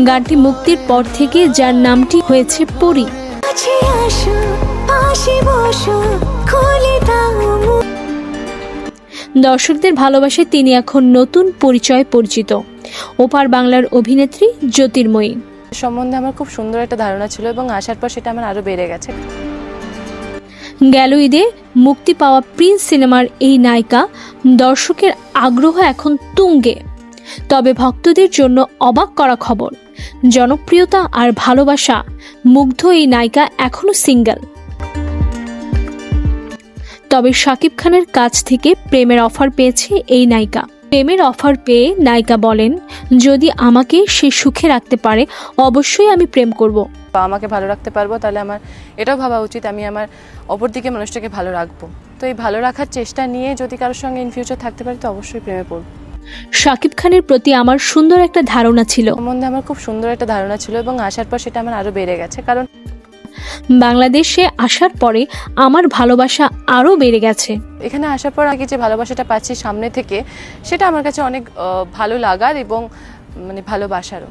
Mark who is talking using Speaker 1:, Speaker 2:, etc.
Speaker 1: গানটি মুক্তির পর থেকে যার নামটি হয়েছে পরী। দর্শকদের ভালোবাসায় তিনি এখন নতুন পরিচয় পরিচিত, ওপার বাংলার অভিনেত্রী জ্যোতির্ময়ী।
Speaker 2: সম্বন্ধে আমার খুব সুন্দর একটা ধারণা ছিল এবং আসার পর সেটা আমার আরো বেড়ে গেছে।
Speaker 1: গেল ঈদে মুক্তি পাওয়া প্রিন্স সিনেমার এই নায়িকা দর্শকের আগ্রহ এখন তুঙ্গে। তবে ভক্তদের জন্য অবাক করা খবর, জনপ্রিয়তা আর ভালোবাসা মুগ্ধ এই নায়িকা এখনো সিঙ্গেল। তবে শাকিব খানের কাছ থেকে প্রেমের অফার পেয়েছে এই নায়িকা। প্রেমের অফার পেয়ে নায়িকা বলেন, যদি আমাকে সে সুখে রাখতে পারে অবশ্যই আমি প্রেম করব।
Speaker 2: আমাকে ভালো রাখতে পারবো তাহলে আমার এটাও ভাবা উচিত আমি আমার অপরদিকে মানুষটাকে ভালো রাখবো। তো এই ভালো রাখার চেষ্টা নিয়ে যদি কারোর সঙ্গে ইন ফিউচার থাকতে পারি তো অবশ্যই প্রেমে পড়ব।
Speaker 1: শাকিব খানের প্রতি আমার সুন্দর একটা ধারণা ছিল,
Speaker 2: সম্বন্ধে আমার খুব সুন্দর একটা ধারণা ছিল এবং আসার পর সেটা আমার আরো বেড়ে গেছে। কারণ
Speaker 1: বাংলাদেশে আসার পরে আমার ভালোবাসা আরও বেড়ে গেছে।
Speaker 2: এখানে আসার পর আগে যে ভালোবাসাটা পাচ্ছি সামনে থেকে, সেটা আমার কাছে অনেক ভালো লাগার এবং ভালোবাসারও।